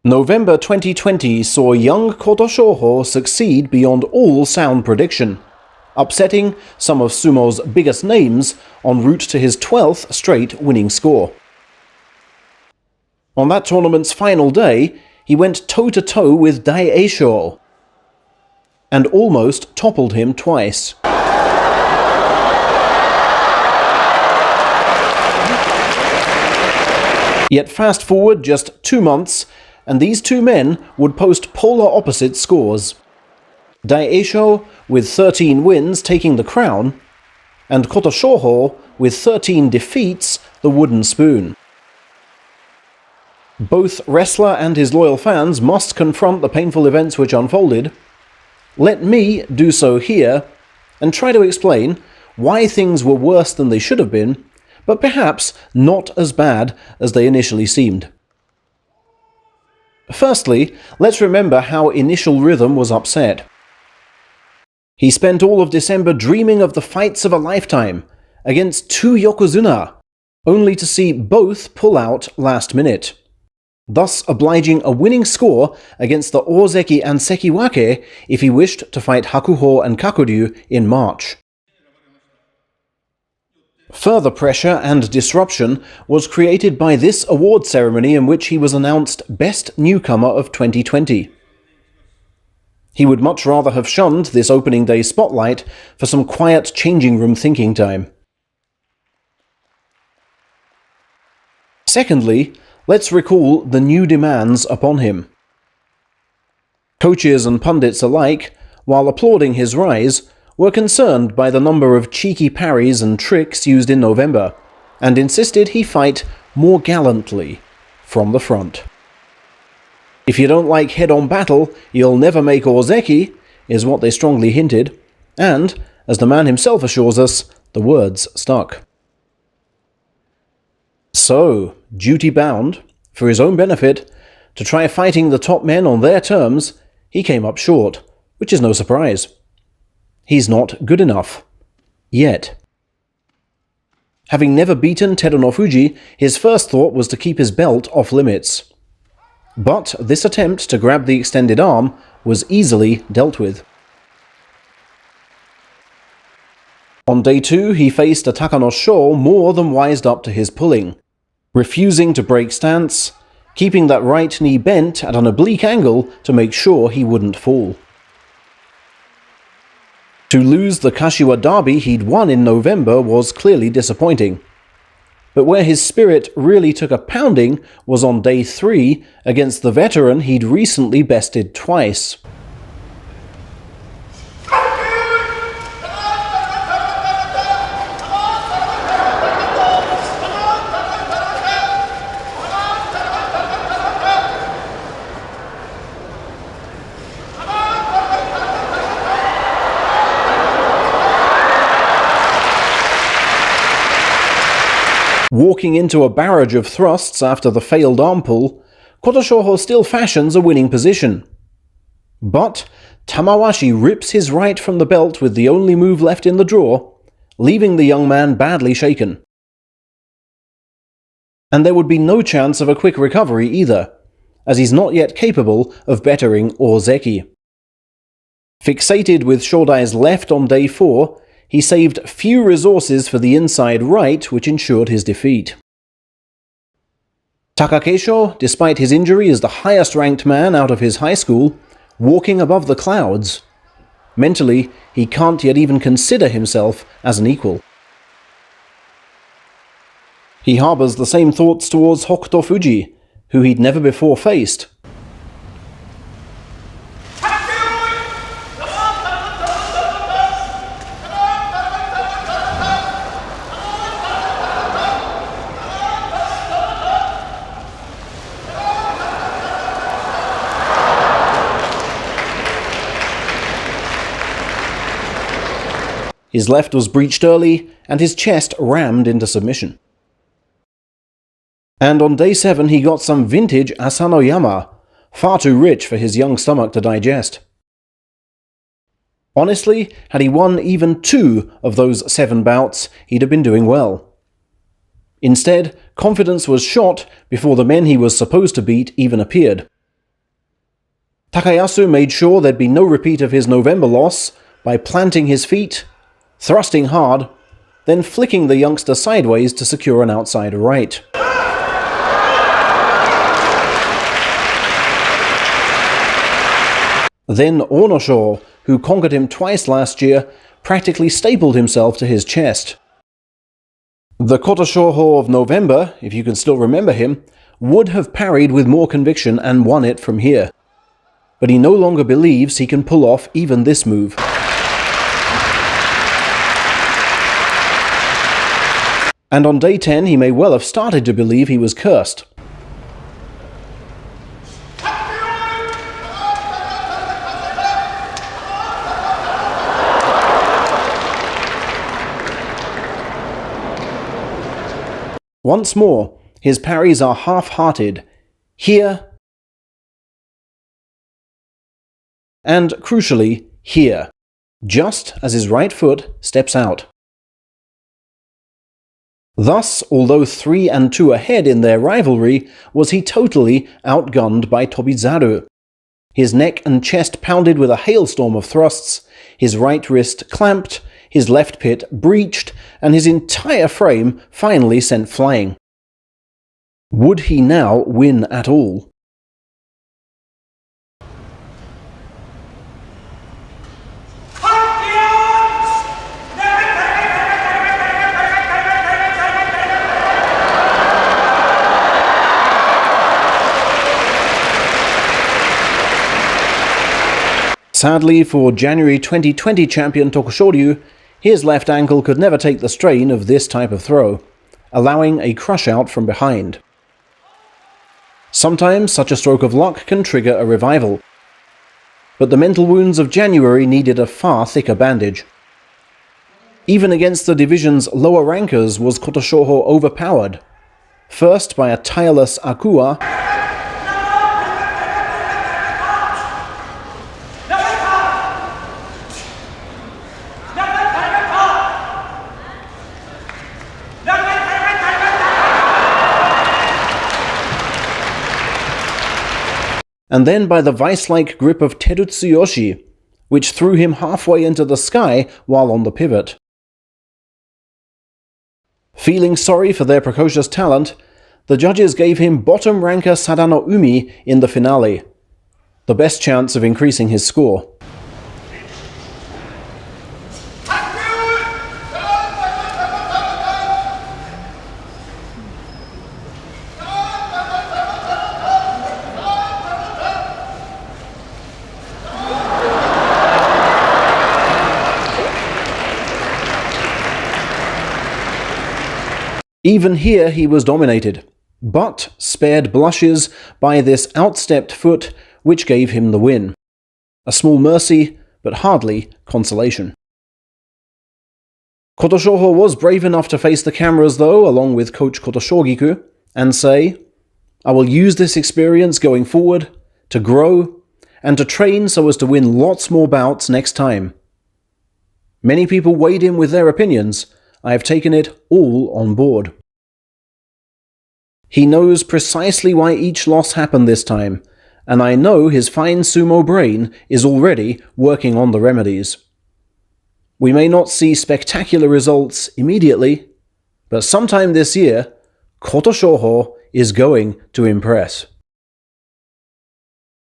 November 2020 saw young Kotoshoho succeed beyond all sound prediction, upsetting some of sumo's biggest names en route to his 12th straight winning score. On that tournament's final day, he went toe-to-toe with Daieisho and almost toppled him twice. Yet fast forward just 2 months, and these two men would post polar opposite scores. Daieisho with 13 wins taking the crown, and Kotoshoho with 13 defeats the wooden spoon. Both wrestler and his loyal fans must confront the painful events which unfolded. Let me do so here, and try to explain why things were worse than they should have been, but perhaps not as bad as they initially seemed. Firstly, let's remember how initial rhythm was upset. He spent all of December dreaming of the fights of a lifetime against two yokozuna, only to see both pull out last minute, thus obliging a winning score against the Ozeki and Sekiwake if he wished to fight Hakuho and Kakuryu in March. Further pressure and disruption was created by this award ceremony in which he was announced Best Newcomer of 2020. He would much rather have shunned this opening day spotlight for some quiet changing room thinking time. Secondly, let's recall the new demands upon him. Coaches and pundits alike, while applauding his rise, were concerned by the number of cheeky parries and tricks used in November, and insisted he fight more gallantly from the front. If you don't like head-on battle, you'll never make Ozeki, is what they strongly hinted, and, as the man himself assures us, the words stuck. So, duty-bound, for his own benefit, to try fighting the top men on their terms, he came up short, which is no surprise. He's not good enough. Yet. Having never beaten Terunofuji, his first thought was to keep his belt off limits. But this attempt to grab the extended arm was easily dealt with. On day 2, he faced a Takanosho more than wised up to his pulling, refusing to break stance, keeping that right knee bent at an oblique angle to make sure he wouldn't fall. To lose the Kashiwa derby he'd won in November was clearly disappointing. But where his spirit really took a pounding was on day 3 against the veteran he'd recently bested twice. Walking into a barrage of thrusts after the failed arm pull, Kotoshoho still fashions a winning position. But Tamawashi rips his right from the belt with the only move left in the drawer, leaving the young man badly shaken. And there would be no chance of a quick recovery either, as he's not yet capable of bettering Ozeki. Fixated with Shodai's left on day 4, he saved few resources for the inside right, which ensured his defeat. Takakeisho, despite his injury, is the highest-ranked man out of his high school, walking above the clouds. Mentally, he can't yet even consider himself as an equal. He harbors the same thoughts towards Hokuto Fuji, who he'd never before faced. His left was breached early, and his chest rammed into submission. And on day 7 he got some vintage Asanoyama, far too rich for his young stomach to digest. Honestly, had he won even 2 of those 7 bouts, he'd have been doing well. Instead, confidence was shot before the men he was supposed to beat even appeared. Takayasu made sure there'd be no repeat of his November loss by planting his feet, thrusting hard, then flicking the youngster sideways to secure an outside right. Then Onosho, who conquered him twice last year, practically stapled himself to his chest. The Kotoshoho of November, if you can still remember him, would have parried with more conviction and won it from here. But he no longer believes he can pull off even this move. And on day 10 he may well have started to believe he was cursed. Once more, his parries are half-hearted. Here, and crucially, here, just as his right foot steps out. Thus, although 3-2 ahead in their rivalry, was he totally outgunned by Tobizaru. His neck and chest pounded with a hailstorm of thrusts, his right wrist clamped, his left pit breached, and his entire frame finally sent flying. Would he now win at all? Sadly for January 2020 champion Tokushoryu, his left ankle could never take the strain of this type of throw, allowing a crush out from behind. Sometimes such a stroke of luck can trigger a revival, but the mental wounds of January needed a far thicker bandage. Even against the division's lower rankers was Kotoshoho overpowered, first by a tireless Akua, and then by the vice-like grip of Terutsuyoshi, which threw him halfway into the sky while on the pivot. Feeling sorry for their precocious talent, the judges gave him bottom ranker Sadano Umi in the finale, the best chance of increasing his score. Even here he was dominated, but spared blushes by this outstepped foot which gave him the win. A small mercy, but hardly consolation. Kotoshoho was brave enough to face the cameras though, along with coach Kotoshogiku, and say, "I will use this experience going forward to grow and to train so as to win lots more bouts next time." Many people weighed in with their opinions. I have taken it all on board. He knows precisely why each loss happened this time, and I know his fine sumo brain is already working on the remedies. We may not see spectacular results immediately, but sometime this year, Kotoshoho is going to impress.